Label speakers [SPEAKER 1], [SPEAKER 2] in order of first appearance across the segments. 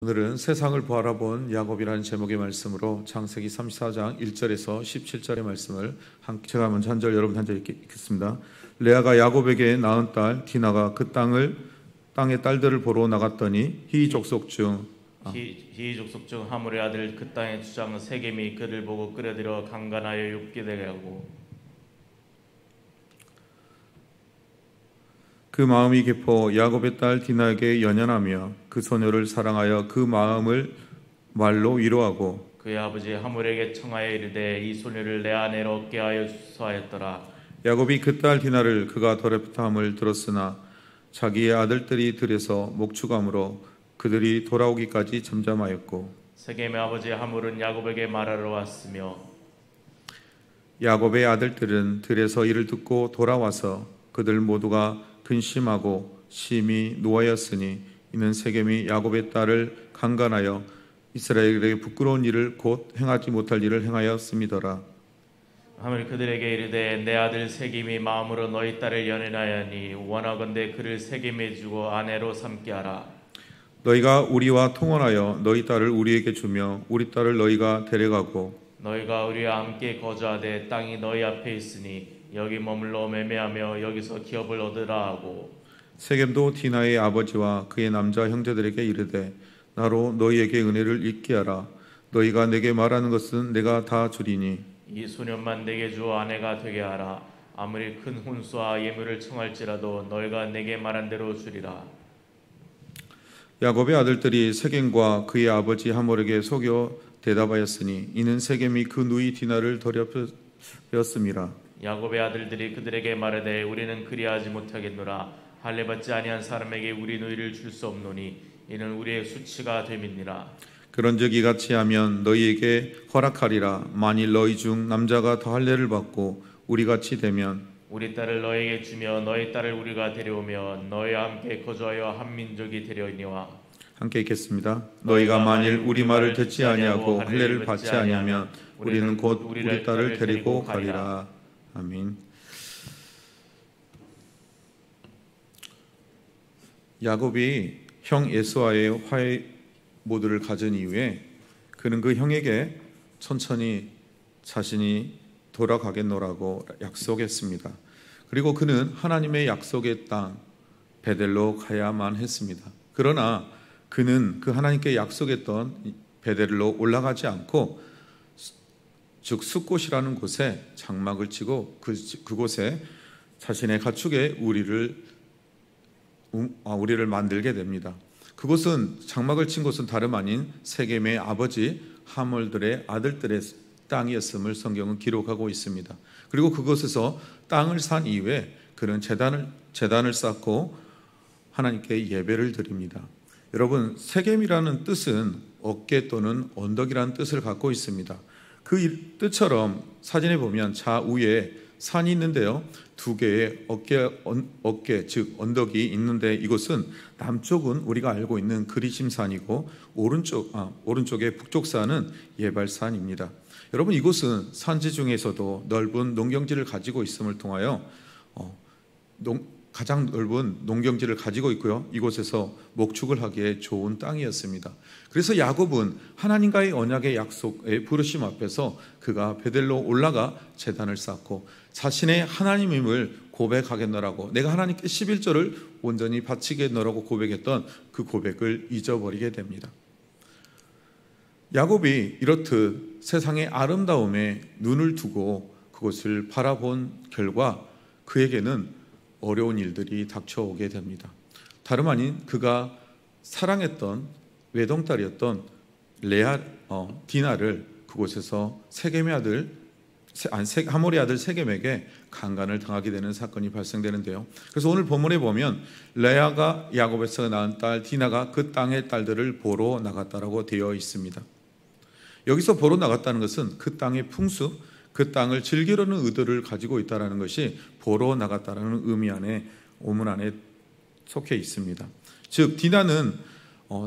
[SPEAKER 1] 오늘은 세상을 바라본 야곱이라는 제목의 말씀으로 창세기 34장 1절에서 17절의 말씀을 제가 먼저 한 절, 여러분 한 절 읽겠습니다. 레아가 야곱에게 낳은 딸 디나가 그 땅의 딸들을 보러 나갔더니 히이 족속 중
[SPEAKER 2] 하물의 아들 그 땅의 주장 세겜이 그를 보고 끌어들여 강간하여 욕게 되게 하고
[SPEAKER 1] 그 마음이 깊어 야곱의 딸 디나에게 연연하며 그 소녀를 사랑하여 그 마음을 말로 위로하고
[SPEAKER 2] 그의 아버지 하물에게 청하여 이르되 이 소녀를 내 아내로 얻게 하여 주소하였더라.
[SPEAKER 1] 야곱이 그 딸 디나를 그가 더럽힘을 들었으나 자기의 아들들이 들에서 목축함으로 그들이 돌아오기까지 잠잠하였고
[SPEAKER 2] 세겜의 아버지 하물은 야곱에게 말하러 왔으며
[SPEAKER 1] 야곱의 아들들은 들에서 이를 듣고 돌아와서 그들 모두가 근심하고 심히 노하였으니 이는 세겜이 야곱의 딸을 강간하여 이스라엘에게 부끄러운 일을 곧 행하지 못할 일을 행하였음이더라.
[SPEAKER 2] 하물이 그들에게 이르되 내 아들 세겜이 마음으로 너희 딸을 연애하였니 원하건대 그를 세겜에 주고 아내로 삼게 하라.
[SPEAKER 1] 너희가 우리와 통혼하여 너희 딸을 우리에게 주며 우리 딸을 너희가 데려가고
[SPEAKER 2] 너희가 우리와 함께 거주하되 땅이 너희 앞에 있으니 여기 머물러 매매하며 여기서 기업을 얻으라 하고
[SPEAKER 1] 세겜도 디나의 아버지와 그의 남자 형제들에게 이르되 나로 너희에게 은혜를 잊게 하라. 너희가 내게 말하는 것은 내가 다 주리니
[SPEAKER 2] 이 소년만 내게 주어 아내가 되게 하라. 아무리 큰 혼수와 예물을 청할지라도 너희가 내게 말한 대로 주리라.
[SPEAKER 1] 야곱의 아들들이 세겜과 그의 아버지 하몰에게 속여 대답하였으니 이는 세겜이 그 누이 디나를 더럽혔음이라.
[SPEAKER 2] 야곱의 아들들이 그들에게 말하되 우리는 그리하지 못하겠노라. 할례 받지 아니한 사람에게 우리 누이를 줄 수 없노니 이는 우리의 수치가 됨이니라.
[SPEAKER 1] 그런즉 이같이 하면 너희에게 허락하리라. 만일 너희 중 남자가 더 할례를 받고 우리같이 되면
[SPEAKER 2] 우리 딸을 너희에게 주며 너희 딸을 우리가 데려오며 너희와 함께 거주하여 한 민족이 되려니와.
[SPEAKER 1] 함께 읽겠습니다. 너희가 만일 우리 말을 듣지 아니하고 할례를 받지 아니하면 우리는 곧 우리 딸을 데리고 가리라. 아멘. 야곱이 형 에서와의 화해 모드를 가진 이후에 그는 그 형에게 천천히 자신이 돌아가겠노라고 약속했습니다. 그리고 그는 하나님의 약속의 땅 베델로 가야만 했습니다. 그러나 그는 그 하나님께 약속했던 베델로 올라가지 않고 즉 숫곳이라는 곳에 장막을 치고 그곳에 자신의 가축의 우리를 만들게 됩니다. 그곳은 장막을 친 곳은 다름 아닌 세겜의 아버지 하몰들의 아들들의 땅이었음을 성경은 기록하고 있습니다. 그리고 그곳에서 땅을 산 이후에 그는 제단을 쌓고 하나님께 예배를 드립니다. 여러분, 세겜이라는 뜻은 어깨 또는 언덕이라는 뜻을 갖고 있습니다. 그 뜻처럼 사진에 보면 좌우에 산이 있는데요, 두 개의 어깨 즉 언덕이 있는데 이곳은 남쪽은 우리가 알고 있는 그리심산이고 오른쪽의 북쪽산은 예발산입니다. 여러분, 이곳은 산지 중에서도 넓은 농경지를 가지고 있음을 통하여 가장 넓은 농경지를 가지고 있고요, 이곳에서 목축을 하기에 좋은 땅이었습니다. 그래서 야곱은 하나님과의 언약의 약속의 부르심 앞에서 그가 베델로 올라가 제단을 쌓고 자신의 하나님임을 고백하겠노라고, 내가 하나님께 11조를 온전히 바치겠노라고 고백했던 그 고백을 잊어버리게 됩니다. 야곱이 이렇듯 세상의 아름다움에 눈을 두고 그것을 바라본 결과 그에게는 어려운 일들이 닥쳐오게 됩니다. 다름 아닌 그가 사랑했던 외동딸이었던 디나를 그곳에서 하몰의 아들 세겜에게 강간을 당하게 되는 사건이 발생되는데요. 그래서 오늘 본문에 보면 레아가 야곱에서 낳은 딸 디나가 그 땅의 딸들을 보러 나갔다라고 되어 있습니다. 여기서 보러 나갔다는 것은 그 땅의 풍습, 그 땅을 즐기려는 의도를 가지고 있다는 것이 보러 나갔다는 의미 안에, 오문 안에 속해 있습니다. 즉 디나는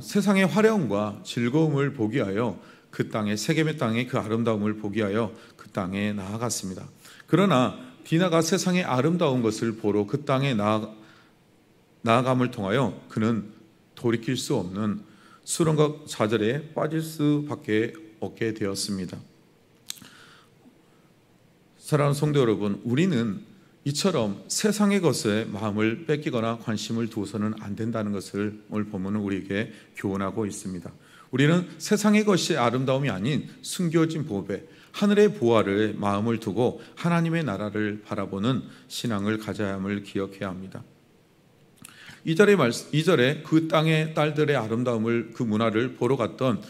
[SPEAKER 1] 세상의 화려함과 즐거움을 보기 위하여 그 땅의 세겜의 땅의 그 아름다움을 보기 위하여 그 땅에 나아갔습니다. 그러나 디나가 세상의 아름다운 것을 보러 그 땅에 나아감을 통하여 그는 돌이킬 수 없는 수렁과 좌절에 빠질 수밖에 없게 되었습니다. 사랑하는 성도 여러분, 우리는 이처럼 세상의 것에 마음을 뺏기거나 관심을 두어서는 안 된다는 것을 오늘 본문은 우리에게 교훈하고 있습니다. 우리는 세상의 것이 아름다움이 아닌 숨겨진 보배, 하늘의 보화를 마음을 두고 하나님의 나라를 바라보는 신앙을 가져야 함을 기억해야 합니다. 2절에 그 땅의 딸들의 아름다움을, 그 문화를 보러 갔던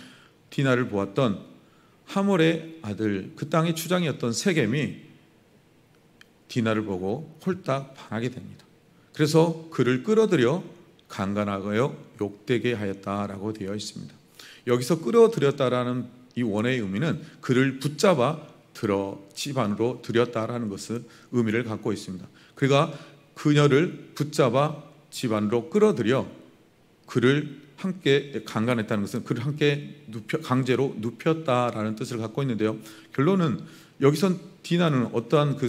[SPEAKER 1] 디나를 보았던 하몰의 아들, 그 땅의 추장이었던 세겜이 디나를 보고 홀딱 반하게 됩니다. 그래서 그를 끌어들여 강간하여 욕되게 하였다라고 되어 있습니다. 여기서 끌어들였다라는 이 원어의 의미는 그를 붙잡아 집 안으로 들였다라는 것을 의미를 갖고 있습니다. 그가 그녀를 붙잡아 집 안으로 끌어들여 그를 함께 강간했다는 것은 그를 함께 강제로 눕혔다라는 뜻을 갖고 있는데요. 결론은 여기서 디나는 어떠한 그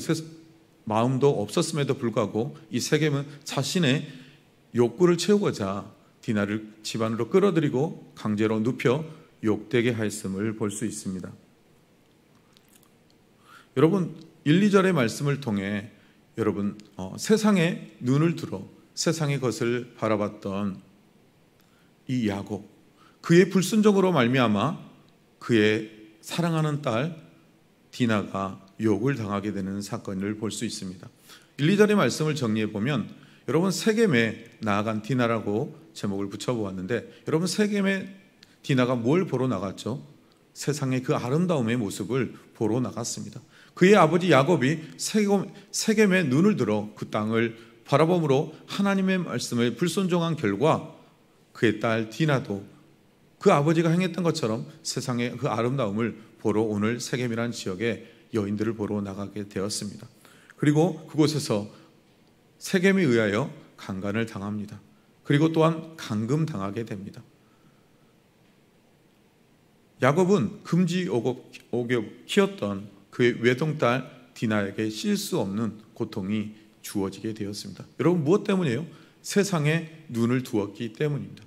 [SPEAKER 1] 마음도 없었음에도 불구하고 이 세겜은 자신의 욕구를 채우고자 디나를 집 안으로 끌어들이고 강제로 눕혀 욕되게 하였음을 볼 수 있습니다. 여러분, 1, 2절의 말씀을 통해 여러분 세상에 눈을 들어 세상의 것을 바라봤던 이 야곱, 그의 불순종으로 말미암아 그의 사랑하는 딸 디나가 욕을 당하게 되는 사건을 볼 수 있습니다. 1, 2절의 말씀을 정리해 보면 여러분 세겜에 나아간 디나라고 제목을 붙여보았는데 여러분 세겜에 디나가 뭘 보러 나갔죠? 세상의 그 아름다움의 모습을 보러 나갔습니다. 그의 아버지 야곱이 세겜에 눈을 들어 그 땅을 바라봄으로 하나님의 말씀을 불순종한 결과 그의 딸 디나도 그 아버지가 행했던 것처럼 세상의 그 아름다움을 보러 오늘 세겜이라는 지역에 여인들을 보러 나가게 되었습니다. 그리고 그곳에서 세겜에 의하여 강간을 당합니다. 그리고 또한 감금당하게 됩니다. 야곱은 금지 오겨 키웠던 그의 외동딸 디나에게 쉴 수 없는 고통이 주어지게 되었습니다. 여러분 무엇 때문이에요? 세상에 눈을 두었기 때문입니다.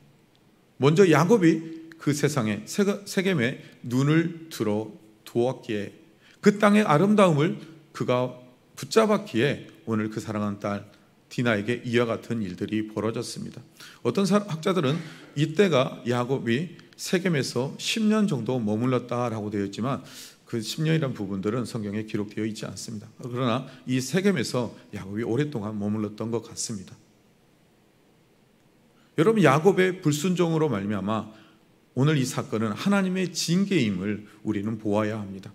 [SPEAKER 1] 먼저 야곱이 그 세상에 세겜에 눈을 들어 두었기에 그 땅의 아름다움을 그가 붙잡았기에 오늘 그 사랑하는 딸 디나에게 이와 같은 일들이 벌어졌습니다. 어떤 학자들은 이때가 야곱이 세겜에서 10년 정도 머물렀다라고 되어 있지만 그 10년이라는 부분들은 성경에 기록되어 있지 않습니다. 그러나 이 세겜에서 야곱이 오랫동안 머물렀던 것 같습니다. 여러분 야곱의 불순종으로 말미암아 오늘 이 사건은 하나님의 징계임을 우리는 보아야 합니다.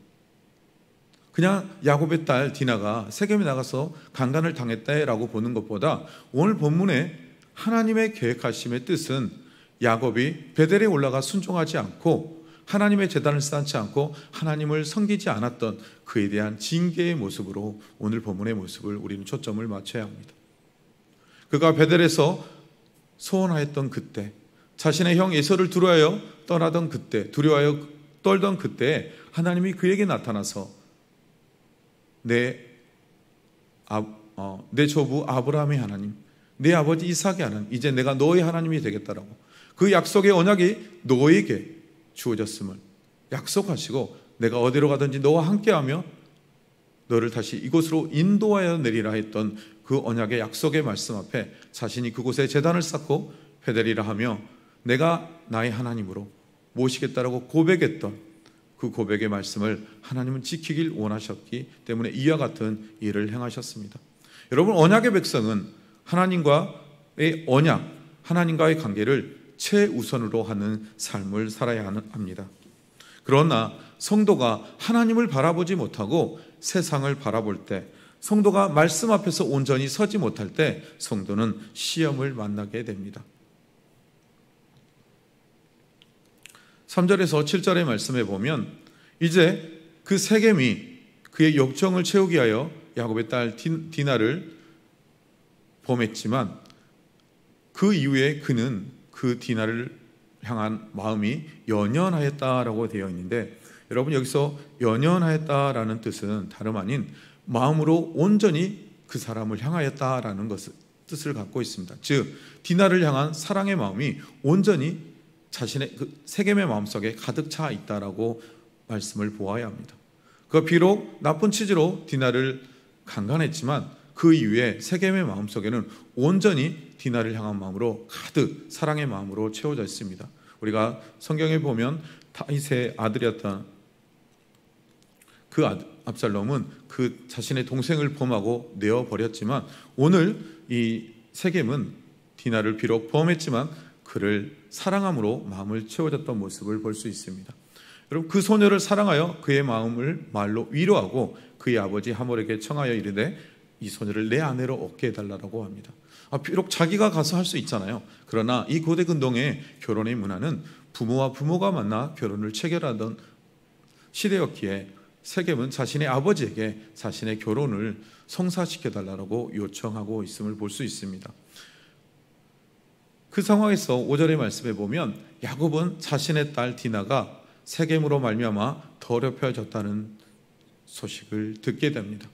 [SPEAKER 1] 그냥 야곱의 딸 디나가 세겜에 나가서 강간을 당했다라고 보는 것보다 오늘 본문에 하나님의 계획하심의 뜻은 야곱이 베델에 올라가 순종하지 않고 하나님의 제단을 쌓지 않고 하나님을 섬기지 않았던 그에 대한 징계의 모습으로 오늘 본문의 모습을 우리는 초점을 맞춰야 합니다. 그가 베델에서 소원하였던 그때, 자신의 형 에서를 두려워하여 떠나던 그때, 두려워하여 떨던 그때 하나님이 그에게 나타나서 내 조부 아브라함의 하나님, 내 아버지 이삭의 하나님, 이제 내가 너의 하나님이 되겠다라고 그 약속의 언약이 너에게 주어졌음을 약속하시고 내가 어디로 가든지 너와 함께하며 너를 다시 이곳으로 인도하여 내리라 했던 그 언약의 약속의 말씀 앞에 자신이 그곳에 제단을 쌓고 베델이라 하며 내가 나의 하나님으로 모시겠다라고 고백했던 그 고백의 말씀을 하나님은 지키길 원하셨기 때문에 이와 같은 일을 행하셨습니다. 여러분 언약의 백성은 하나님과의 언약, 하나님과의 관계를 최우선으로 하는 삶을 살아야 합니다. 그러나 성도가 하나님을 바라보지 못하고 세상을 바라볼 때, 성도가 말씀 앞에서 온전히 서지 못할 때 성도는 시험을 만나게 됩니다. 3절에서 7절의 말씀에 보면 이제 그 세겜이 그의 욕정을 채우기 위하여 야곱의 딸 디나를 범했지만 그 이후에 그는 그 디나를 향한 마음이 연연하였다라고 되어 있는데 여러분 여기서 연연하였다라는 뜻은 다름 아닌 마음으로 온전히 그 사람을 향하였다라는 뜻을 갖고 있습니다. 즉 디나를 향한 사랑의 마음이 온전히 자신의 세겜의 마음속에 가득 차 있다라고 말씀을 보아야 합니다. 그 비록 나쁜 취지로 디나를 강간했지만 그 이후에 세겜의 마음속에는 온전히 디나를 향한 마음으로 가득 사랑의 마음으로 채워져 있습니다. 우리가 성경에 보면 다윗의 아들이었던 그 압살롬은 그 자신의 동생을 범하고 내어버렸지만 오늘 이 세겜은 디나를 비록 범했지만 그를 사랑함으로 마음을 채워졌던 모습을 볼 수 있습니다. 여러분, 그 소녀를 사랑하여 그의 마음을 말로 위로하고 그의 아버지 하몰에게 청하여 이르되 이 소녀를 내 아내로 얻게 해달라고 합니다. 비록 자기가 가서 할 수 있잖아요. 그러나 이 고대 근동의 결혼의 문화는 부모와 부모가 만나 결혼을 체결하던 시대였기에 세겜은 자신의 아버지에게 자신의 결혼을 성사시켜달라고 요청하고 있음을 볼 수 있습니다. 그 상황에서 5절의 말씀에 보면 야곱은 자신의 딸 디나가 세겜으로 말미암아 더럽혀졌다는 소식을 듣게 됩니다.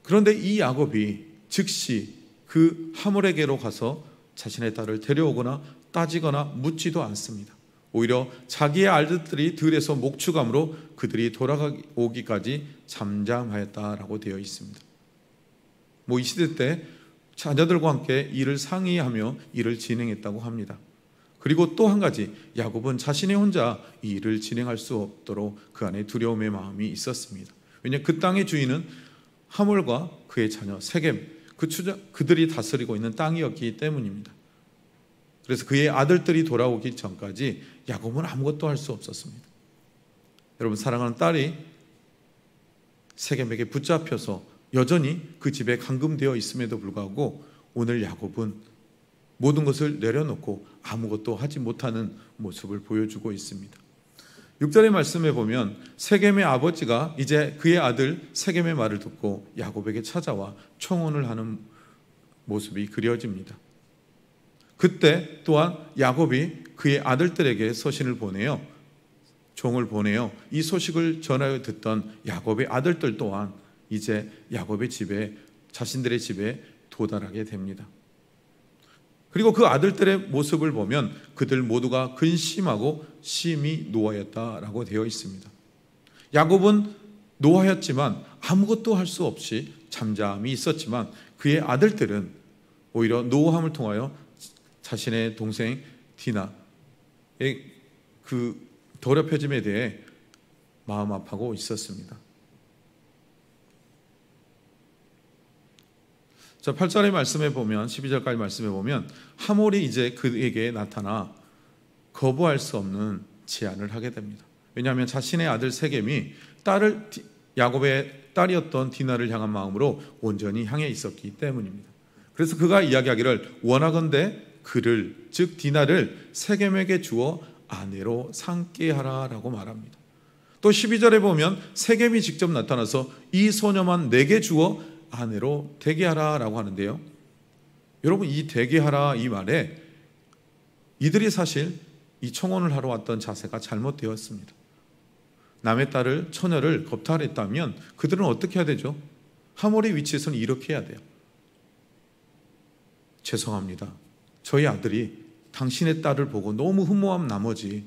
[SPEAKER 1] 그런데 이 야곱이 즉시 그 하몰에게로 가서 자신의 딸을 데려오거나 따지거나 묻지도 않습니다. 오히려 자기의 아들들이 들에서 목축함으로 그들이 돌아오기까지 잠잠하였다라고 되어 있습니다. 이 시대 때 자녀들과 함께 일을 상의하며 일을 진행했다고 합니다. 그리고 또 한 가지, 야곱은 자신이 혼자 이 일을 진행할 수 없도록 그 안에 두려움의 마음이 있었습니다. 왜냐하면 그 땅의 주인은 하몰과 그의 자녀 세겜, 그들이 다스리고 있는 땅이었기 때문입니다. 그래서 그의 아들들이 돌아오기 전까지 야곱은 아무것도 할 수 없었습니다. 여러분, 사랑하는 딸이 세겜에게 붙잡혀서 여전히 그 집에 감금되어 있음에도 불구하고 오늘 야곱은 모든 것을 내려놓고 아무것도 하지 못하는 모습을 보여주고 있습니다. 6절의 말씀에 보면 세겜의 아버지가 이제 그의 아들 세겜의 말을 듣고 야곱에게 찾아와 청혼을 하는 모습이 그려집니다. 그때 또한 야곱이 그의 아들들에게 서신을 보내요. 종을 보내요. 이 소식을 전하여 듣던 야곱의 아들들 또한 이제 야곱의 집에, 자신들의 집에 도달하게 됩니다. 그리고 그 아들들의 모습을 보면 그들 모두가 근심하고 심히 노하였다라고 되어 있습니다. 야곱은 노하였지만 아무것도 할 수 없이 잠잠히 있었지만 그의 아들들은 오히려 노함을 통하여 자신의 동생 디나의 그 더럽혀짐에 대해 마음 아파하고 있었습니다. 자, 8절의 말씀에 보면 12절까지 말씀에 보면 하몰이 이제 그에게 나타나 거부할 수 없는 제안을 하게 됩니다. 왜냐하면 자신의 아들 세겜이 야곱의 딸이었던 디나를 향한 마음으로 온전히 향해 있었기 때문입니다. 그래서 그가 이야기하기를 원하건대 그를, 즉 디나를 세겜에게 주어 아내로 삼게 하라라고 말합니다. 또 12절에 보면 세겜이 직접 나타나서 이 소녀만 내게 주어 아내로 되게 하라라고 하는데요. 여러분, 이 되게 하라 이 말에 이들이 사실 이 청혼을 하러 왔던 자세가 잘못되었습니다. 남의 딸을, 처녀를 겁탈했다면 그들은 어떻게 해야 되죠? 하몰의 위치에서는 이렇게 해야 돼요. 죄송합니다. 저희 아들이 당신의 딸을 보고 너무 흠모한 나머지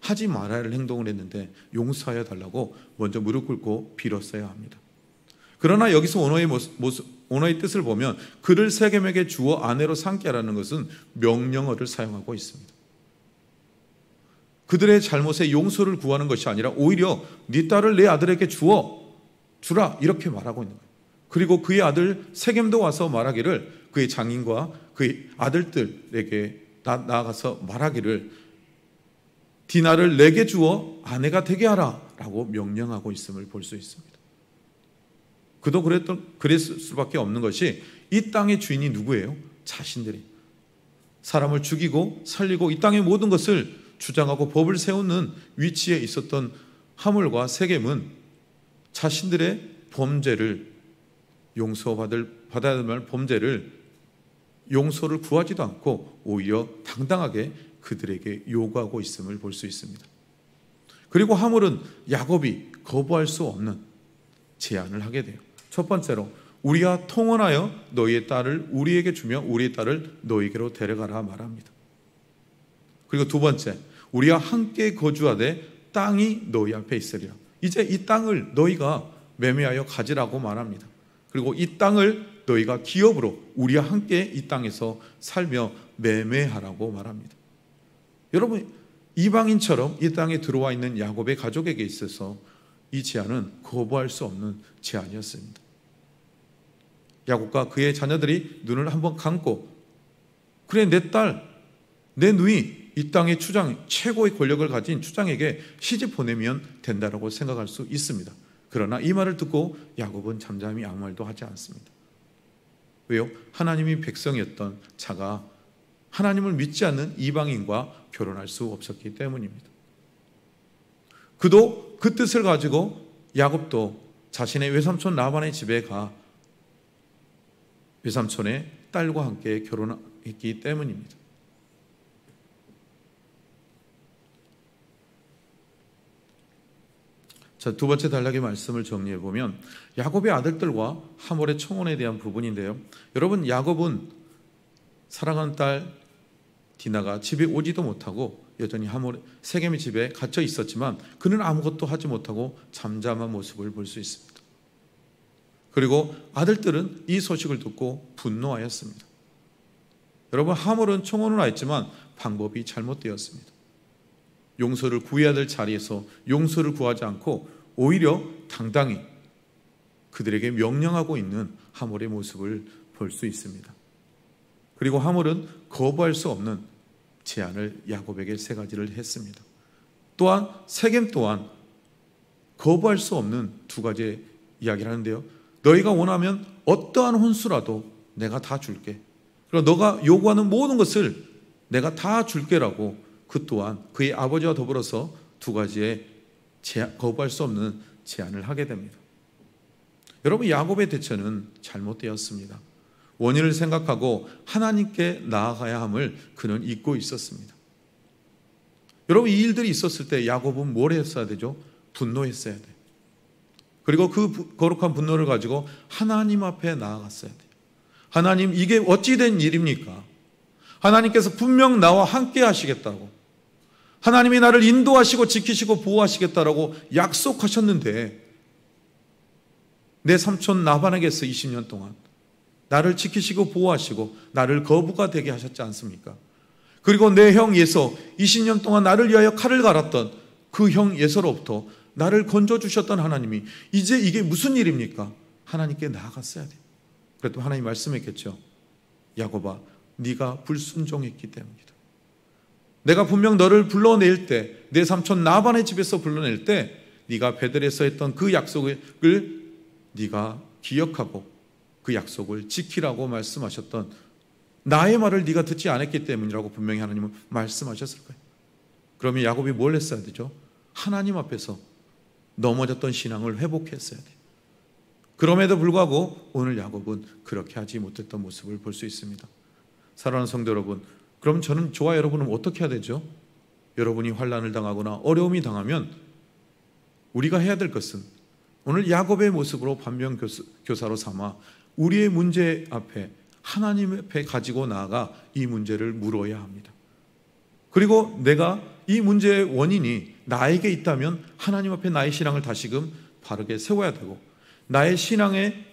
[SPEAKER 1] 하지 말아야 할 행동을 했는데 용서하여 달라고 먼저 무릎 꿇고 빌었어야 합니다. 그러나 여기서 언어의 뜻을 보면 그를 세겜에게 주어 아내로 삼게 하라는 것은 명령어를 사용하고 있습니다. 그들의 잘못에 용서를 구하는 것이 아니라 오히려 네 딸을 내 아들에게 주라 이렇게 말하고 있는 거예요. 그리고 그의 아들 세겜도 와서 말하기를, 그의 장인과 그의 아들들에게 나아가서 말하기를 디나를 내게 주어 아내가 되게 하라 라고 명령하고 있음을 볼 수 있습니다. 그도 그랬을 수밖에 없는 것이 이 땅의 주인이 누구예요? 자신들이. 사람을 죽이고 살리고 이 땅의 모든 것을 주장하고 법을 세우는 위치에 있었던 하몰과 세겜은 자신들의 범죄를 받아야 할 범죄를 용서를 구하지도 않고 오히려 당당하게 그들에게 요구하고 있음을 볼 수 있습니다. 그리고 하몰은 야곱이 거부할 수 없는 제안을 하게 돼요. 첫 번째로 우리가 통혼하여 너희의 딸을 우리에게 주며 우리의 딸을 너희에게로 데려가라 말합니다. 그리고 두 번째, 우리와 함께 거주하되 땅이 너희 앞에 있으리라. 이제 이 땅을 너희가 매매하여 가지라고 말합니다. 그리고 이 땅을 너희가 기업으로 우리와 함께 이 땅에서 살며 매매하라고 말합니다. 여러분, 이방인처럼 이 땅에 들어와 있는 야곱의 가족에게 있어서 이 제안은 거부할 수 없는 제안이었습니다. 야곱과 그의 자녀들이 눈을 한번 감고, 그래, 내 딸, 내 누이, 이 땅의 추장, 최고의 권력을 가진 추장에게 시집 보내면 된다라고 생각할 수 있습니다. 그러나 이 말을 듣고 야곱은 잠잠히 아무 말도 하지 않습니다. 왜요? 하나님이 백성이었던 자가 하나님을 믿지 않는 이방인과 결혼할 수 없었기 때문입니다. 그도 그 뜻을 가지고 야곱도 자신의 외삼촌 라반의 집에 가 외삼촌의 딸과 함께 결혼했기 때문입니다. 자, 두 번째 단락의 말씀을 정리해 보면 야곱의 아들들과 하몰의 청혼에 대한 부분인데요. 여러분, 야곱은 사랑하는 딸 디나가 집에 오지도 못하고 여전히 하몰 세겜의 집에 갇혀 있었지만 그는 아무것도 하지 못하고 잠잠한 모습을 볼 수 있습니다. 그리고 아들들은 이 소식을 듣고 분노하였습니다. 여러분, 하몰은 청혼을 하였지만 방법이 잘못되었습니다. 용서를 구해야 될 자리에서 용서를 구하지 않고 오히려 당당히 그들에게 명령하고 있는 하몰의 모습을 볼 수 있습니다. 그리고 하몰은 거부할 수 없는 제안을 야곱에게 세 가지를 했습니다. 또한 세겜 또한 거부할 수 없는 두 가지의 이야기를 하는데요. 너희가 원하면 어떠한 혼수라도 내가 다 줄게. 그리고 너가 요구하는 모든 것을 내가 다 줄게라고 그 또한 그의 아버지와 더불어서 두 가지의 거부할 수 없는 제안을 하게 됩니다. 여러분, 야곱의 대처는 잘못되었습니다. 원인을 생각하고 하나님께 나아가야 함을 그는 잊고 있었습니다. 여러분, 이 일들이 있었을 때 야곱은 뭘 했어야 되죠? 분노했어야 돼요. 그리고 그 거룩한 분노를 가지고 하나님 앞에 나아갔어야 돼요. 하나님, 이게 어찌 된 일입니까? 하나님께서 분명 나와 함께 하시겠다고, 하나님이 나를 인도하시고 지키시고 보호하시겠다라고 약속하셨는데 내 삼촌 나반에게서 20년 동안 나를 지키시고 보호하시고 나를 거부가 되게 하셨지 않습니까? 그리고 내 형 예서 20년 동안 나를 위하여 칼을 갈았던 그 형 예서로부터 나를 건져주셨던 하나님이 이제 이게 무슨 일입니까? 하나님께 나아갔어야 돼요. 그래도 하나님 말씀했겠죠. 야곱아, 네가 불순종했기 때문이다. 내가 분명 너를 불러낼 때, 내 삼촌 나반의 집에서 불러낼 때 네가 베들에서 했던 그 약속을 네가 기억하고 그 약속을 지키라고 말씀하셨던 나의 말을 네가 듣지 않았기 때문이라고 분명히 하나님은 말씀하셨을 거예요. 그러면 야곱이 뭘 했어야 되죠? 하나님 앞에서 넘어졌던 신앙을 회복했어야 돼요. 그럼에도 불구하고 오늘 야곱은 그렇게 하지 못했던 모습을 볼 수 있습니다. 사랑하는 성도 여러분, 그럼 저와 여러분은 어떻게 해야 되죠? 여러분이 환난을 당하거나 어려움이 당하면 우리가 해야 될 것은 오늘 야곱의 모습으로 반면교사로 삼아 우리의 문제 앞에 하나님 앞에 가지고 나아가 이 문제를 물어야 합니다. 그리고 내가 이 문제의 원인이 나에게 있다면 하나님 앞에 나의 신앙을 다시금 바르게 세워야 되고, 나의 신앙의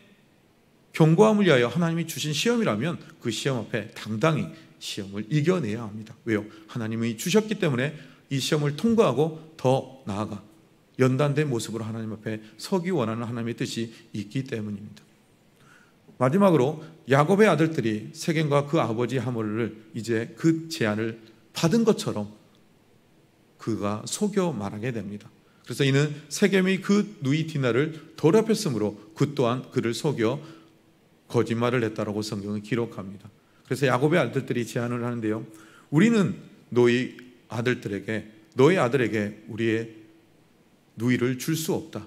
[SPEAKER 1] 견고함을 위하여 하나님이 주신 시험이라면 그 시험 앞에 당당히 시험을 이겨내야 합니다. 왜요? 하나님이 주셨기 때문에 이 시험을 통과하고 더 나아가 연단된 모습으로 하나님 앞에 서기 원하는 하나님의 뜻이 있기 때문입니다. 마지막으로 야곱의 아들들이 세겜과 그 아버지 하몰을 이제 그 제안을 받은 것처럼 그가 속여 말하게 됩니다. 그래서 이는 세겜이 그 누이 디나를 더럽혔으므로 그 또한 그를 속여 거짓말을 했다라고 성경은 기록합니다. 그래서 야곱의 아들들이 제안을 하는데요, 우리는 너희 아들에게 우리의 누이를 줄 수 없다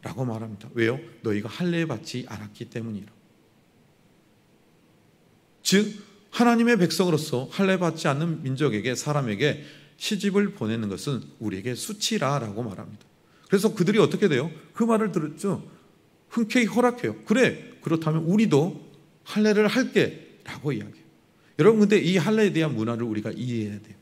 [SPEAKER 1] 라고 말합니다. 왜요? 너희가 할례 받지 않았기 때문이라. 즉 하나님의 백성으로서 할례 받지 않는 민족에게, 사람에게 시집을 보내는 것은 우리에게 수치라라고 말합니다. 그래서 그들이 어떻게 돼요? 그 말을 들었죠. 흔쾌히 허락해요. 그래, 그렇다면 우리도 할례를 할게 라고 이야기해요. 여러분, 근데 이 할례에 대한 문화를 우리가 이해해야 돼요.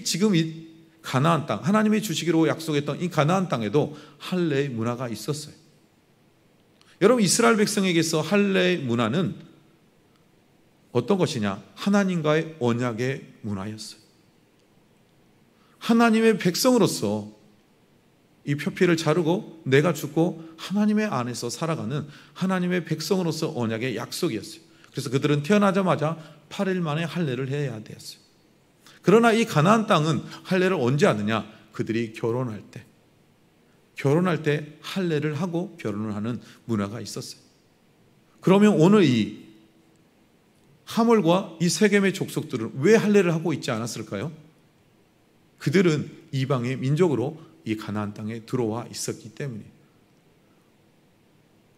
[SPEAKER 1] 지금 이 가나안 땅, 하나님이 주시기로 약속했던 이 가나안 땅에도 할례의 문화가 있었어요. 여러분, 이스라엘 백성에게서 할례의 문화는 어떤 것이냐? 하나님과의 언약의 문화였어요. 하나님의 백성으로서 이 표피를 자르고 내가 죽고 하나님의 안에서 살아가는 하나님의 백성으로서 언약의 약속이었어요. 그래서 그들은 태어나자마자 8일 만에 할례를 해야 되었어요. 그러나 이 가나안 땅은 할례를 언제 하느냐? 그들이 결혼할 때 할례를 하고 결혼을 하는 문화가 있었어요. 그러면 오늘 이 하몰과 이 세겜의 족속들은 왜 할례를 하고 있지 않았을까요? 그들은 이방의 민족으로 이 가나안 땅에 들어와 있었기 때문이에요.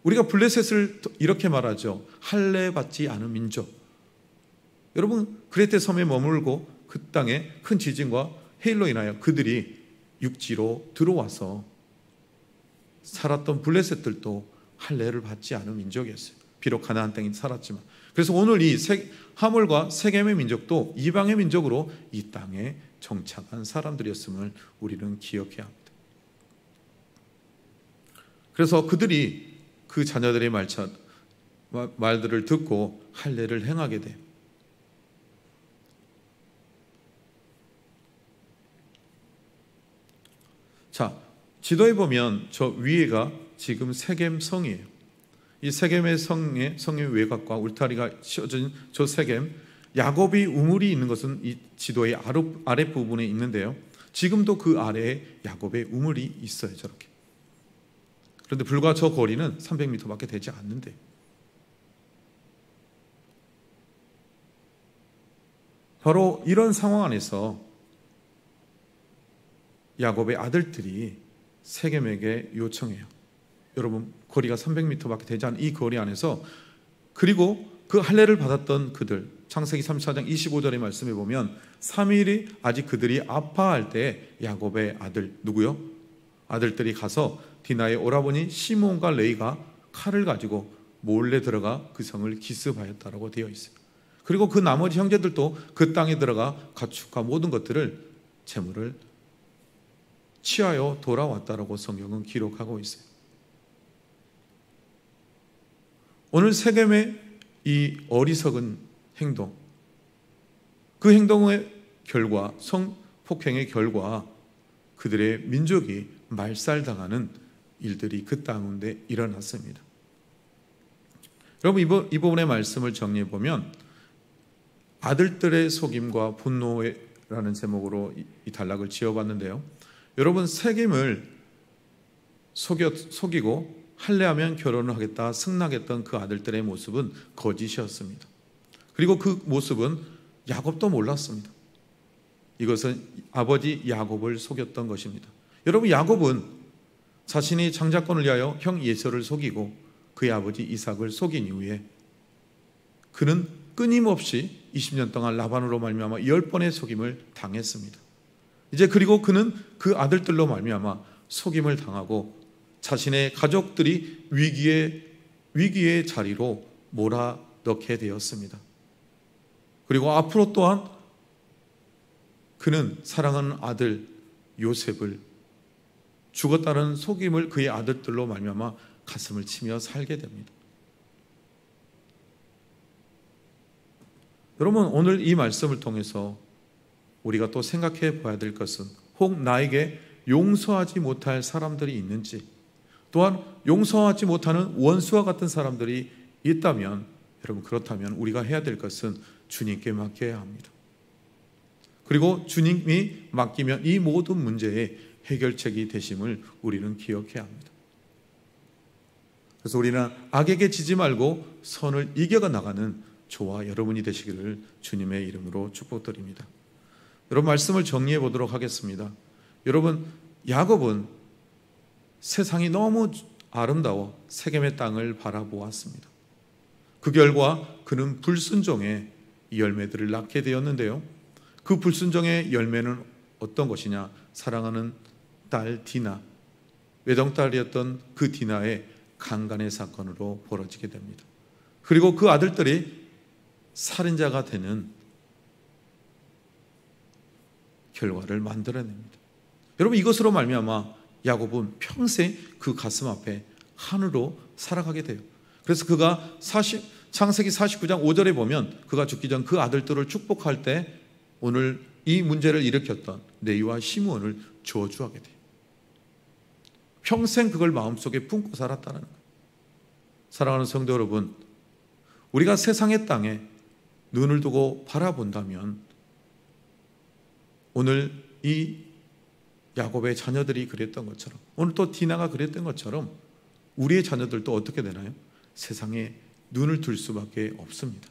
[SPEAKER 1] 우리가 블레셋을 이렇게 말하죠. 할례 받지 않은 민족. 여러분, 그레테 섬에 머물고 그 땅에 큰 지진과 해일로 인하여 그들이 육지로 들어와서 살았던 블레셋들도 할례를 받지 않은 민족이었어요. 비록 가나안 땅에 살았지만. 그래서 오늘 이 하몰과 세겜의 민족도 이방의 민족으로 이 땅에 정착한 사람들이었음을 우리는 기억해야 합니다. 그래서 그들이 그 자녀들의 말들을 듣고 할례를 행하게 돼요. 자, 지도에 보면 저 위에가 지금 세겜 성이에요. 이 세겜의 성의 외곽과 울타리가 씌워진 저 세겜, 야곱이 우물이 있는 것은 이 지도의 아랫부분에 있는데요. 지금도 그 아래에 야곱의 우물이 있어요. 저렇게. 그런데 불과 저 거리는 300m밖에 되지 않는데, 바로 이런 상황 안에서 야곱의 아들들이 세겜에게 요청해요. 여러분, 거리가 300m밖에 되지 않은 이 거리 안에서, 그리고 그 할례를 받았던 그들, 창세기 34장 25절의 말씀에 보면 3일이 아직 그들이 아파할 때 야곱의 아들, 누구요? 아들들이 가서 디나의 오라버니 시몬과 레이가 칼을 가지고 몰래 들어가 그 성을 기습하였다라고 되어 있어요. 그리고 그 나머지 형제들도 그 땅에 들어가 가축과 모든 것들을, 재물을 취하여 돌아왔다라고 성경은 기록하고 있어요. 오늘 세겜의 이 어리석은 행동, 그 행동의 결과, 성폭행의 결과 그들의 민족이 말살당하는 일들이 그 가운데 일어났습니다. 여러분, 이 부분의 말씀을 정리해 보면 아들들의 속임과 분노라는 제목으로 이 단락을 지어봤는데요. 여러분, 세겜을 속이고 할례하면 결혼을 하겠다 승낙했던 그 아들들의 모습은 거짓이었습니다. 그리고 그 모습은 야곱도 몰랐습니다. 이것은 아버지 야곱을 속였던 것입니다. 여러분, 야곱은 자신이 장자권을 위하여 형 예서를 속이고 그의 아버지 이삭을 속인 이후에 그는 끊임없이 20년 동안 라반으로 말미암아 10번의 속임을 당했습니다. 이제 그리고 그는 그 아들들로 말미암아 속임을 당하고 자신의 가족들이 위기의 자리로 몰아넣게 되었습니다. 그리고 앞으로 또한 그는 사랑하는 아들 요셉을 죽었다는 속임을 그의 아들들로 말미암아 가슴을 치며 살게 됩니다. 여러분, 오늘 이 말씀을 통해서 우리가 또 생각해 봐야 될 것은, 혹 나에게 용서하지 못할 사람들이 있는지, 또한 용서하지 못하는 원수와 같은 사람들이 있다면, 여러분, 그렇다면 우리가 해야 될 것은 주님께 맡겨야 합니다. 그리고 주님이 맡기면 이 모든 문제의 해결책이 되심을 우리는 기억해야 합니다. 그래서 우리는 악에게 지지 말고 선을 이겨가 나가는 저와 여러분이 되시기를 주님의 이름으로 축복드립니다. 여러분, 말씀을 정리해 보도록 하겠습니다. 여러분, 야곱은 세상이 너무 아름다워 세겜의 땅을 바라보았습니다. 그 결과 그는 불순종의 열매들을 낳게 되었는데요. 그 불순종의 열매는 어떤 것이냐? 사랑하는 딸 디나, 외동딸이었던 그 디나의 강간의 사건으로 벌어지게 됩니다. 그리고 그 아들들이 살인자가 되는 결과를 만들어냅니다. 여러분, 이것으로 말미암아 야곱은 평생 그 가슴 앞에 한으로 살아가게 돼요. 그래서 그가 창세기 49장 5절에 보면 그가 죽기 전 그 아들들을 축복할 때 오늘 이 문제를 일으켰던 레위와 시므온을 저주하게 돼요. 평생 그걸 마음속에 품고 살았다는 거예요. 사랑하는 성도 여러분, 우리가 세상의 땅에 눈을 두고 바라본다면 오늘 이 야곱의 자녀들이 그랬던 것처럼, 오늘 또 디나가 그랬던 것처럼 우리의 자녀들도 어떻게 되나요? 세상에 눈을 둘 수밖에 없습니다.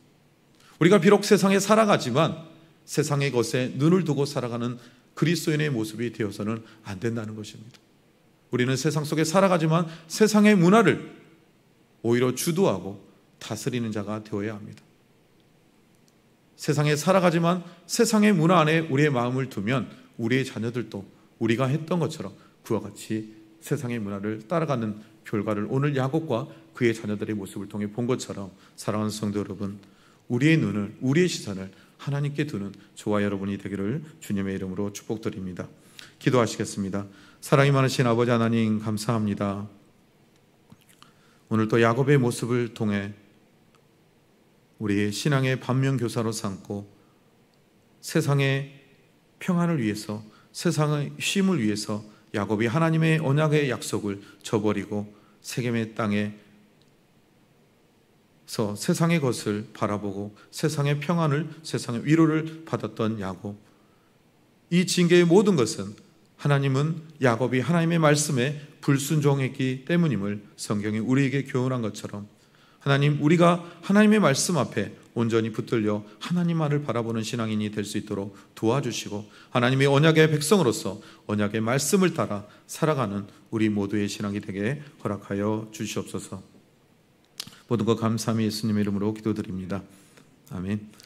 [SPEAKER 1] 우리가 비록 세상에 살아가지만 세상의 것에 눈을 두고 살아가는 그리스도인의 모습이 되어서는 안 된다는 것입니다. 우리는 세상 속에 살아가지만 세상의 문화를 오히려 주도하고 다스리는 자가 되어야 합니다. 세상에 살아가지만 세상의 문화 안에 우리의 마음을 두면 우리의 자녀들도 우리가 했던 것처럼 그와 같이 세상의 문화를 따라가는 결과를 오늘 야곱과 그의 자녀들의 모습을 통해 본 것처럼, 사랑하는 성도 여러분, 우리의 눈을, 우리의 시선을 하나님께 두는 저와 여러분이 되기를 주님의 이름으로 축복드립니다. 기도하시겠습니다. 사랑이 많으신 아버지 하나님, 감사합니다. 오늘 또 야곱의 모습을 통해 우리의 신앙의 반면교사로 삼고 세상의 평안을 위해서, 세상의 쉼을 위해서 야곱이 하나님의 언약의 약속을 저버리고 세겜의 땅에서 세상의 것을 바라보고 세상의 평안을, 세상의 위로를 받았던 야곱, 이 징계의 모든 것은 하나님은 야곱이 하나님의 말씀에 불순종했기 때문임을 성경이 우리에게 교훈한 것처럼, 하나님, 우리가 하나님의 말씀 앞에 온전히 붙들려 하나님만을 바라보는 신앙인이 될 수 있도록 도와주시고, 하나님의 언약의 백성으로서 언약의 말씀을 따라 살아가는 우리 모두의 신앙이 되게 허락하여 주시옵소서. 모든 것 감사함이 예수님의 이름으로 기도드립니다. 아멘.